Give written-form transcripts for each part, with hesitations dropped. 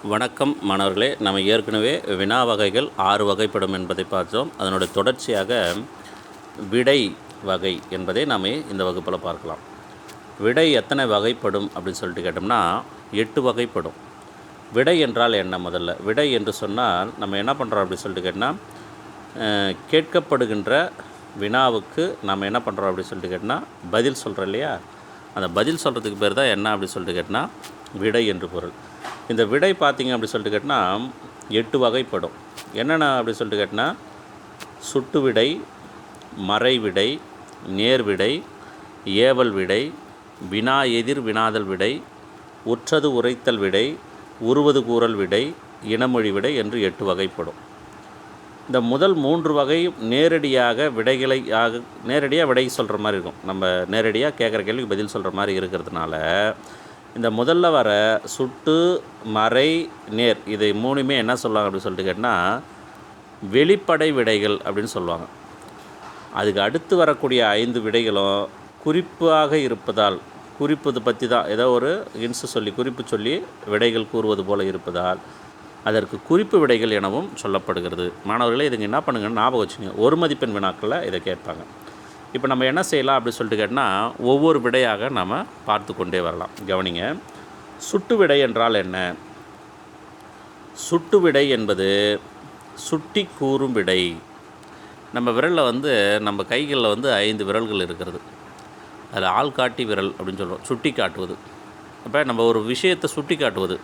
வணக்கம் மாணவர்களே. நம்ம ஏற்கனவே வினா வகைகள் 6 வகைப்படும் என்பதை பார்த்தோம். அதனுடைய தொடர்ச்சியாக விடை வகை என்பதை நாம் இந்த வகுப்பில் பார்க்கலாம். விடை எத்தனை வகைப்படும் அப்படின்னு சொல்லிட்டு கேட்டோம்னா 8 வகைப்படும். விடை என்றால் என்ன? முதல்ல விடை என்று சொன்னால் நம்ம என்ன பண்ணுறோம் அப்படின்னு சொல்லிட்டு கேட்டால், கேட்கப்படுகின்ற வினாவுக்கு நம்ம என்ன பண்ணுறோம் அப்படின்னு சொல்லிட்டு கேட்டால் பதில் சொல்கிறோம் இல்லையா? அந்த பதில் சொல்கிறதுக்கு பேர் தான் என்ன அப்படின்னு சொல்லிட்டு கேட்டால் விடை என்று பொருள். இந்த விடை பார்த்திங்க அப்படி சொல்லிட்டு கேட்டால் 8 வகைப்படும். என்னென்ன அப்படி சொல்லிட்டு கேட்டால் சுட்டு விடை, மறை விடை, நேர் விடை, ஏவல் விடை, வினா எதிர் வினாதல் விடை, உற்றது உரைத்தல் விடை, உருவது கூறல் விடை, இனமொழி விடை என்று 8 வகைப்படும். இந்த முதல் 3 வகை நேரடியாக விடை சொல்கிற மாதிரி இருக்கும். நம்ம நேரடியாக கேட்குற கேள்விக்கு பதில் சொல்கிற மாதிரி இருக்கிறதுனால இந்த முதல்ல வர சுட்டு, மறை, நேர் இதை 3மே என்ன சொல்லுவாங்க அப்படின்னு சொல்லிட்டு கேட்டால் வெளிப்படை விடைகள் அப்படின்னு சொல்லுவாங்க. அதுக்கு அடுத்து வரக்கூடிய 5 விடைகளும் குறிப்பாக இருப்பதால், குறிப்பது பற்றி தான் ஏதோ ஒரு குறிப்பு சொல்லி விடைகள் கூறுவது போல் இருப்பதால் அதற்கு குறிப்பு விடைகள் எனவும் சொல்லப்படுகிறது. மாணவர்களே, இதுங்க என்ன பண்ணுங்கன்னு ஞாபகம் வச்சுங்க. ஒரு மதிப்பெண் வினாக்களில் இதை கேட்பாங்க. இப்போ நம்ம என்ன செய்யலாம் அப்படின்னு சொல்லிட்டு கேட்டால் ஒவ்வொரு விடையாக நாம் பார்த்து கொண்டே வரலாம். கவனிங்க. சுட்டு விடை என்றால் என்ன? சுட்டு விடை என்பது சுட்டி கூறும் விடை. நம்ம விரலில் நம்ம கைகளில் 5 விரல்கள் இருக்கிறது. அதில் ஆள்காட்டி விரல் அப்படின்னு சொல்கிறோம், சுட்டி காட்டுவது. இப்போ நம்ம ஒரு விஷயத்தை சுட்டி காட்டுவது.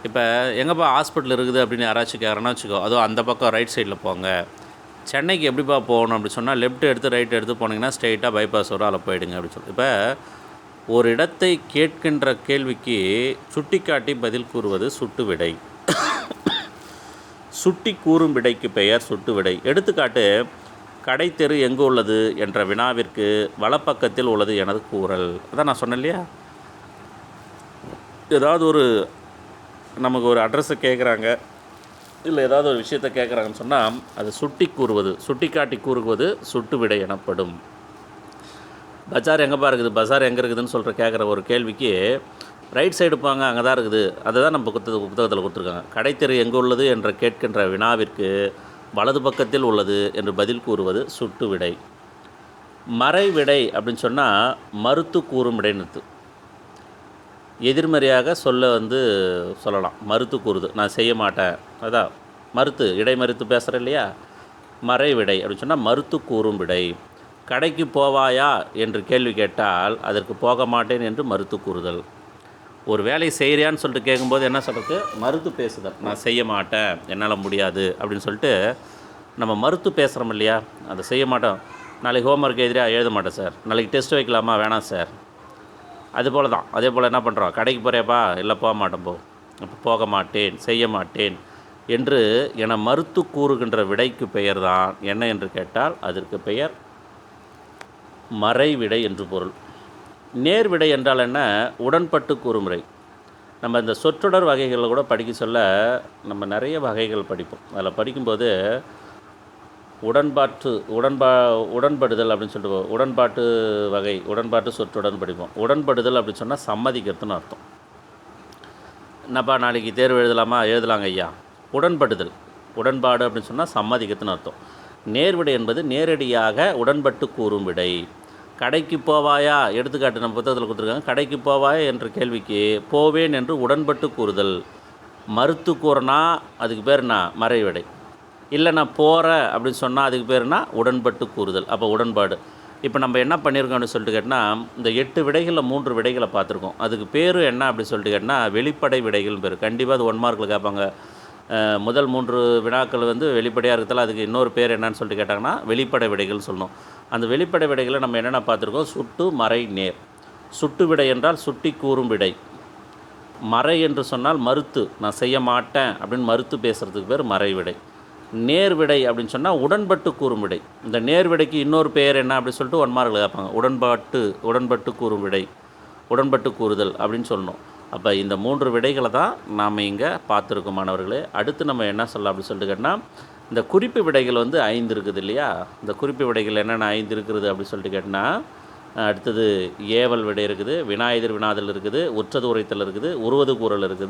இப்போ எங்கேப்பா ஹாஸ்பிட்டல் இருக்குது அப்படின்னு யாராச்சும் கேட்குறேன்னா வச்சுக்கோ, அதுவும் அந்த பக்கம் ரைட் சைடில் போங்க. சென்னைக்கு எப்படிப்பா போகணும் அப்படி சொன்னால் லெஃப்ட் எடுத்து ரைட் எடுத்து போனீங்கன்னா ஸ்ட்ரெயிட்டாக பைபாஸ் வரும், அதில் போயிடுங்க அப்படின்னு சொல்லி. இப்போ ஒரு இடத்தை கேட்கின்ற கேள்விக்கு சுட்டி காட்டி பதில் கூறுவது சுட்டு விடை. சுட்டி கூறும் விடைக்கு பெயர் சுட்டு விடை. எடுத்துக்காட்டு, கடை தெரு எங்கே உள்ளது என்ற வினாவிற்கு வலப்பக்கத்தில் உள்ளது எனது கூறல். அதான் நான் சொன்னேன் இல்லையா? ஏதாவது நமக்கு ஒரு அட்ரஸை கேட்குறாங்க, இல்லை ஏதாவது ஒரு விஷயத்தை கேட்குறாங்கன்னு சொன்னால் அது சுட்டி காட்டி கூறுவது சுட்டு விடை எனப்படும். பஜார் எங்கேப்பா இருக்குது, பஜார் எங்கே இருக்குதுன்னு கேட்குற ஒரு கேள்விக்கு ரைட் சைடு போங்க, அங்கே தான் இருக்குது, அதை தான் நம்ம புத்தகத்தில் கொடுத்துருக்காங்க. கடைத்தெரு எங்கே உள்ளது என்ற கேட்கின்ற வினாவிற்கு வலது பக்கத்தில் உள்ளது என்று பதில் கூறுவது சுட்டு விடை. மறை விடை அப்படின்னு சொன்னால் மறுத்து கூறும் விடைன்னு எதிர்மறையாக சொல்லலாம். மறுத்து கூறுது, நான் செய்ய மாட்டேன், அதான் மறுத்து இடைமறுத்து பேசுகிறேன் இல்லையா? மறை விடை அப்படின்னு சொன்னால் மறுத்து கூறும் விடை. கடைக்கு போவாயா என்று கேள்வி கேட்டால் அதற்கு போக மாட்டேன் என்று மறுத்து கூறுதல். ஒரு வேலையை செய்கிறியான்னு சொல்லிட்டு கேட்கும்போது என்ன சொல்கிறது? மறுத்து பேசுதல். நான் செய்ய மாட்டேன், என்னால் முடியாது அப்படின்னு சொல்லிட்டு நம்ம மறுத்து பேசுகிறோம் இல்லையா? அதை செய்ய மாட்டோம். நாளைக்கு ஹோம்ஒர்க் எழுத மாட்டேன் சார், நாளைக்கு டெஸ்ட் வைக்கலாமா, வேணாம் சார். அதே போல் என்ன பண்ணுறோம்? கடைக்கு போகிறேப்பா, இல்லை போக மாட்டேன், அப்போ போக மாட்டேன், செய்ய மாட்டேன் என்று என மறுத்து கூறுகின்ற விடைக்கு பெயர் தான் என்ன என்று கேட்டால் அதற்கு பெயர் மறை விடை என்று பொருள். நேர் விடை என்றால் என்ன? உடன்பட்டு கூறுமுறை. நம்ம இந்த சொற்றொடர் வகைகளில் கூட படிக்க சொல்ல நம்ம நிறைய வகைகள் படிப்போம். அதில் படிக்கும்போது உடன்படுதல் அப்படின்னு சொல்லிட்டு உடன்பாட்டு வகை, உடன்பாட்டு சொற்றொடர்னு படிப்போம். உடன்படுதல் அப்படின்னு சொன்னால் சம்மதிக்கிறதுன்னு அர்த்தம். என்னப்பா நாளைக்கு தேர்வு எழுதலாங்க ஐயா. உடன்படுதல், உடன்பாடு அப்படின்னு சொன்னால் சம்மதிக்கிறதுன்னு அர்த்தம். நேர்விடை என்பது நேரடியாக உடன்பட்டு கூறும் விடை. கடைக்கு போவாயா, எடுத்துக்காட்டு நம்ம புத்தகத்தில் கொடுத்துருக்காங்க. கடைக்கு போவாயா என்ற கேள்விக்கு போவேன் என்று உடன்பட்டு கூறுதல். மறுத்து கூறனா அதுக்கு பேர் என்ன? மறை விடை. இல்லை நான் போகிறேன் அப்படின்னு சொன்னால் அதுக்கு பேர்னா உடன்பட்டு கூறுதல். அப்போ உடன்பாடு. இப்போ நம்ம என்ன பண்ணியிருக்கோம் அப்படின்னு சொல்லிட்டு கேட்டால் இந்த 8 விடைகளில் 3 விடைகளை பார்த்துருக்கோம். அதுக்கு பேர் என்ன அப்படின்னு சொல்லிட்டு கேட்டால் வெளிப்படை விடைகள் பேர். கண்டிப்பாக அது 1 மார்க்கில் கேட்பாங்க. முதல் 3 வினாக்கள் வெளிப்படையாக இருக்கிறதால அதுக்கு இன்னொரு பேர் என்னன்னு சொல்லிட்டு கேட்டாங்கன்னா வெளிப்படை விடைகள் சொல்லணும். அந்த வெளிப்படை விடைகளை நம்ம என்னென்ன பார்த்துருக்கோம்? சுட்டு, மறை, நேர். சுட்டு விடை என்றால் சுட்டி கூறும் விடை. மறை என்று சொன்னால் மறுத்து, நான் செய்ய மாட்டேன் அப்படின்னு மறுத்து பேசுகிறதுக்கு பேர் மறை விடை. நேர் விடை அப்படின்னு சொன்னால் உடன்பட்டு கூறும் விடை. இந்த நேர் விடைக்கு இன்னொரு பெயர் என்ன அப்படின்னு சொல்லிட்டு 1 மார்க்கில் கேட்பாங்க. உடன்பட்டு கூறும் விடை, உடன்பட்டு கூறுதல் அப்படின்னு சொல்லணும். அப்போ இந்த 3 விடைகளை தான் நாம் இங்கே பார்த்துருக்கோம் மாணவர்களே. அடுத்து நம்ம என்ன சொல்லலாம் அப்படின்னு சொல்லிட்டு கேட்டால் இந்த குறிப்பு விடைகள் 5 இருக்குது இல்லையா? இந்த குறிப்பு விடைகள் என்னென்ன 5 இருக்கிறது அப்படின்னு சொல்லிட்டு கேட்டால் அடுத்தது ஏவல் விடை இருக்குது, வினா எதிர் வினாதல் இருக்குது, உற்றது உரைத்தல் இருக்குது, உருவது கூறல் இருக்குது,